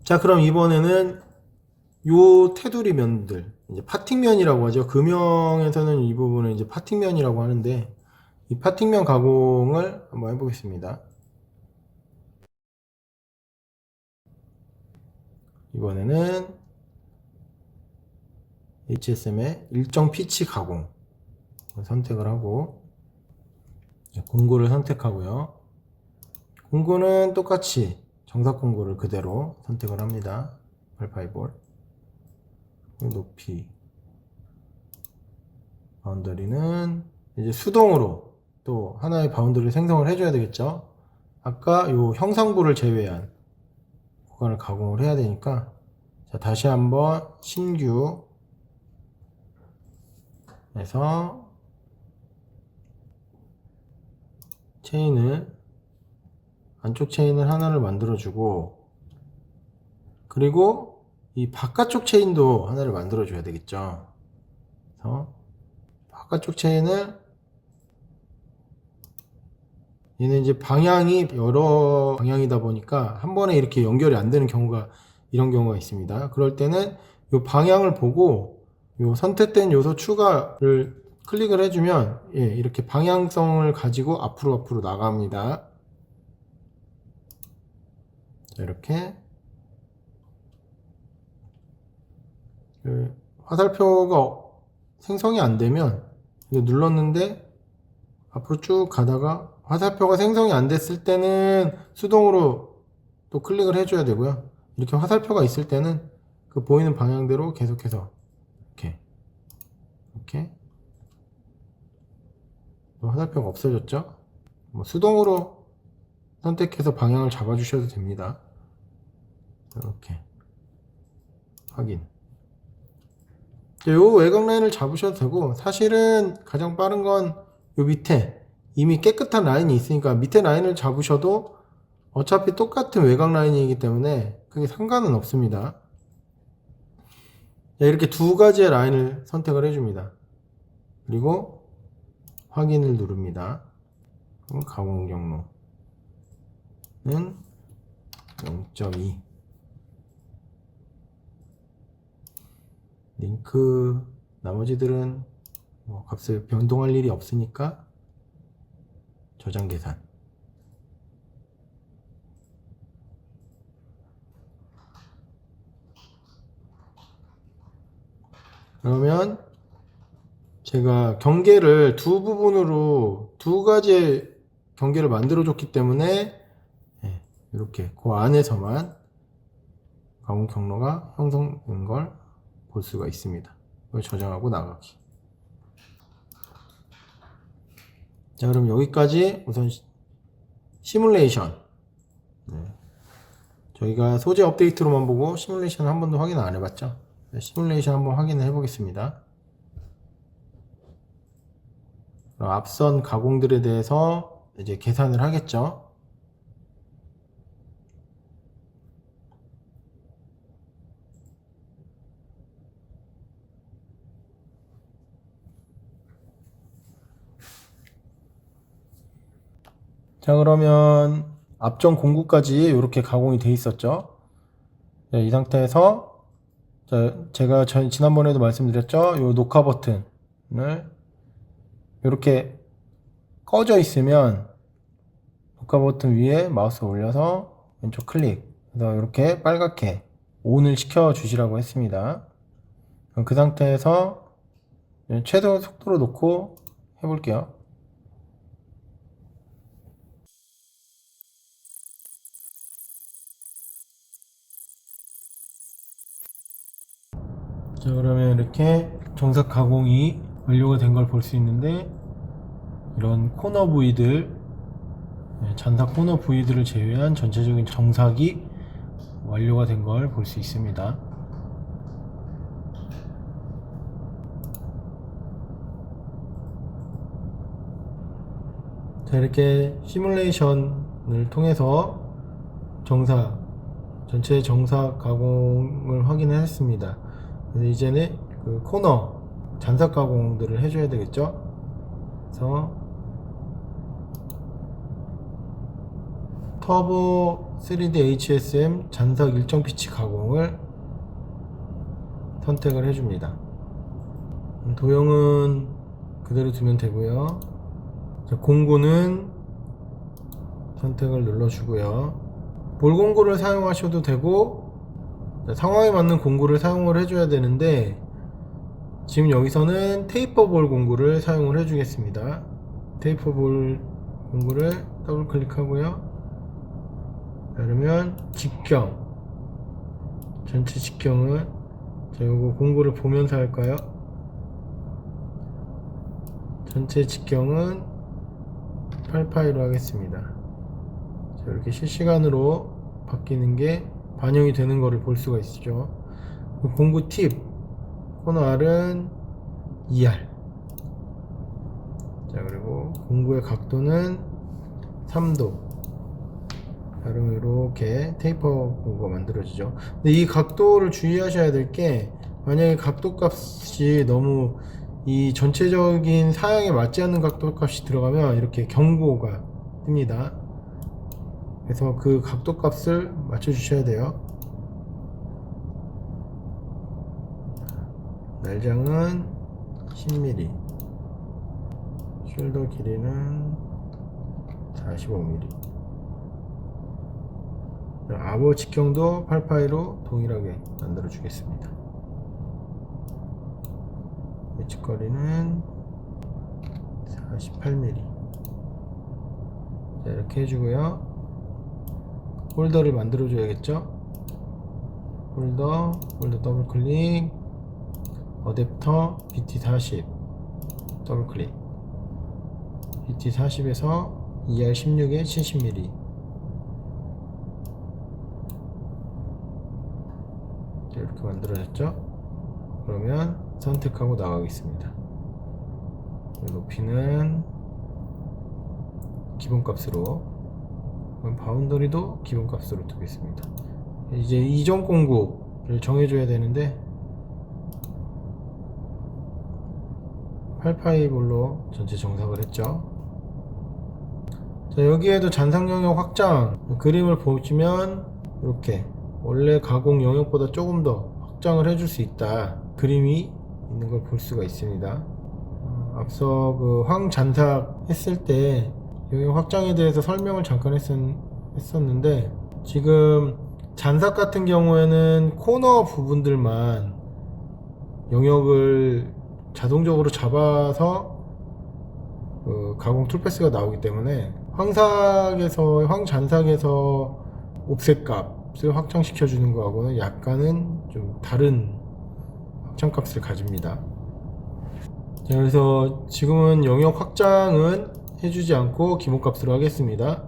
자, 그럼 이번에는 요 테두리 면들, 이제 파팅면이라고 하죠. 금형에서는 이 부분을 이제 파팅면이라고 하는데, 이 파팅면 가공을 한번 해보겠습니다. 이번에는 HSM의 일정 피치 가공 선택을 하고, 공구를 선택하고요. 공구는 똑같이 정삭 공구를 그대로 선택을 합니다. 8파이볼. 높이. 바운더리는 이제 수동으로 또 하나의 바운더리를 생성을 해줘야 되겠죠. 아까 요 형상부를 제외한 구간을 가공을 해야 되니까, 자, 다시 한번 신규 해서 체인을, 안쪽 체인을 하나를 만들어주고, 그리고 이 바깥쪽 체인도 하나를 만들어줘야 되겠죠. 그래서 바깥쪽 체인을, 얘는 이제 방향이 여러 방향이다 보니까 한 번에 이렇게 연결이 안 되는 경우가, 이런 경우가 있습니다. 그럴 때는 이 방향을 보고 이 선택된 요소 추가를 클릭을 해주면, 예, 이렇게 방향성을 가지고 앞으로 나갑니다. 자, 이렇게 화살표가 생성이 안 되면, 이거 눌렀는데 앞으로 쭉 가다가 화살표가 생성이 안 됐을 때는 수동으로 또 클릭을 해줘야 되고요. 이렇게 화살표가 있을 때는 그 보이는 방향대로 계속해서 이렇게 화살표가 없어졌죠. 뭐 수동으로 선택해서 방향을 잡아주셔도 됩니다. 이렇게 확인. 요 외곽 라인을 잡으셔도 되고, 사실은 가장 빠른 건 요 밑에 이미 깨끗한 라인이 있으니까 밑에 라인을 잡으셔도 어차피 똑같은 외곽 라인이기 때문에 그게 상관은 없습니다. 이렇게 두 가지의 라인을 선택을 해줍니다. 그리고 확인을 누릅니다. 가공 경로는 0.2. 링크 나머지들은 뭐 값을 변동할 일이 없으니까 저장 계산. 그러면 제가 경계를 두 부분으로 두 가지의 경계를 만들어 줬기 때문에, 이렇게 그 안에서만 가공 경로가 형성된 걸 볼 수가 있습니다. 이걸 저장하고 나가기. 자, 그럼 여기까지 우선 시뮬레이션. 저희가 소재 업데이트로만 보고 시뮬레이션 한 번도 확인 안 해봤죠. 시뮬레이션 한번 확인을 해보겠습니다. 그럼 앞선 가공들에 대해서 이제 계산을 하겠죠. 자, 그러면 앞전 공구까지 이렇게 가공이 돼 있었죠. 자, 이 상태에서, 자, 제가 지난번에도 말씀드렸죠. 이 녹화 버튼을 이렇게 꺼져 있으면 녹화 버튼 위에 마우스 올려서 왼쪽 클릭, 그래서 이렇게 빨갛게 ON을 시켜 주시라고 했습니다. 그럼 그 상태에서 최소 속도로 놓고 해볼게요. 자, 그러면 이렇게 정삭 가공이 완료가 된 걸 볼 수 있는데, 이런 코너 부위들, 잔삭 코너 부위들을 제외한 전체적인 정삭이 완료가 된 걸 볼 수 있습니다. 자, 이렇게 시뮬레이션을 통해서 전체 정삭 가공을 확인을 했습니다. 그래서 이제는 그 코너 잔삭 가공들을 해줘야 되겠죠. 그래서 터보 3D HSM 잔석 일정 피치 가공을 선택을 해줍니다. 도형은 그대로 두면 되고요. 공구는 선택을 눌러주고요. 볼 공구를 사용하셔도 되고 상황에 맞는 공구를 사용을 해줘야 되는데, 지금 여기서는 테이퍼 볼 공구를 사용을 해주겠습니다. 테이퍼 볼 공구를 더블 클릭하고요. 그러면 직경, 전체 직경은 요거 공구를 보면서 할까요? 전체 직경은 8파이로 하겠습니다. 자, 이렇게 실시간으로 바뀌는 게 반영이 되는 거를 볼 수가 있죠. 공구 팁, 코너 R은 2R. 자, 그리고 공구의 각도는 3도. 그럼 이렇게 테이퍼 공구가 만들어지죠. 근데 이 각도를 주의하셔야 될 게, 만약에 각도 값이 너무 이 전체적인 사양에 맞지 않는 각도 값이 들어가면 이렇게 경고가 뜹니다. 그래서 그 각도 값을 맞춰 주셔야 돼요. 날장은 10mm, 숄더 길이는 45mm. 아버 직경도 8파이로 동일하게 만들어 주겠습니다. 외측거리는 48mm. 자, 이렇게 해주고요. 홀더를 만들어 줘야겠죠. 홀더 더블 클릭, 어댑터 BT40 더블 클릭, BT40에서 ER16에 70mm. 이렇게 만들어졌죠. 그러면 선택하고 나가겠습니다. 높이는 기본값으로, 바운더리도 기본값으로 두겠습니다. 이제 이전 공구를 정해줘야 되는데 8파이 볼로 전체 정삭을 했죠. 자, 여기에도 잔상 영역 확장, 그림을 보시면 이렇게 원래 가공 영역보다 조금 더 확장을 해줄 수 있다, 그림이 있는 걸 볼 수가 있습니다. 앞서 그 황 잔삭 했을 때 영역 확장에 대해서 설명을 잠깐 했었는데, 지금 잔삭 같은 경우에는 코너 부분들만 영역을 자동적으로 잡아서 그 가공 툴패스가 나오기 때문에 황잔삭에서 옵셋 값을 확장시켜 주는 거하고는 약간은 좀 다른 확장 값을 가집니다. 자, 그래서 지금은 영역 확장은 해주지 않고 기본값으로 하겠습니다.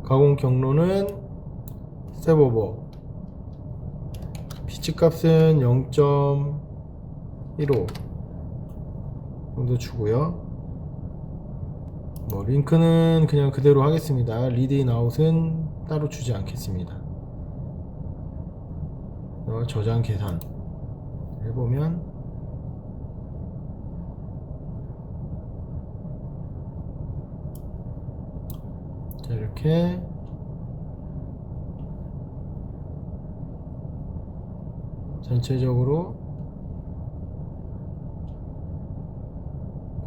가공 경로는 스텝오버, 피치 값은 0.15 정도 주고요. 링크는 그냥 그대로 하겠습니다. 리드인 아웃은 따로 주지 않겠습니다. 저장 계산 해보면 자, 이렇게 전체적으로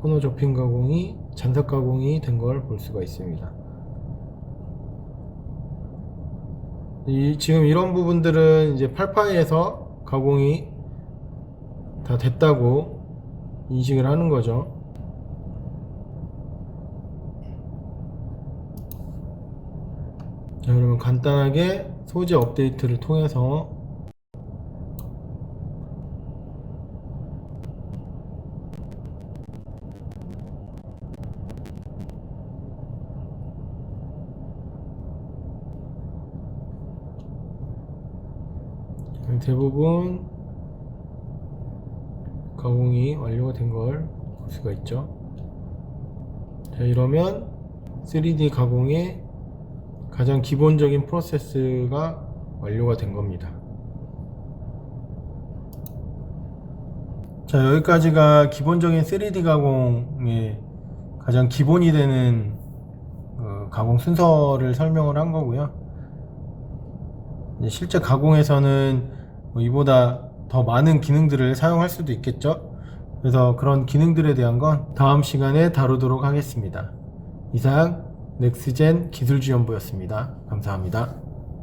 코너 접힌 가공이 잔삭 가공이 된 걸 볼 수가 있습니다. 지금 이런 부분들은 이제 8파이에서 가공이 다 됐다고 인식을 하는 거죠. 자, 그러면 간단하게 소재 업데이트를 통해서 대부분 가공이 완료가 된 걸 볼 수가 있죠. 자, 이러면 3D 가공의 가장 기본적인 프로세스가 완료가 된 겁니다. 자, 여기까지가 기본적인 3D 가공의 가장 기본이 되는 가공 순서를 설명을 한 거고요. 이제 실제 가공에서는 뭐 이보다 더 많은 기능들을 사용할 수도 있겠죠. 그래서 그런 기능들에 대한 건 다음 시간에 다루도록 하겠습니다. 이상 넥스젠 기술지원부였습니다. 감사합니다.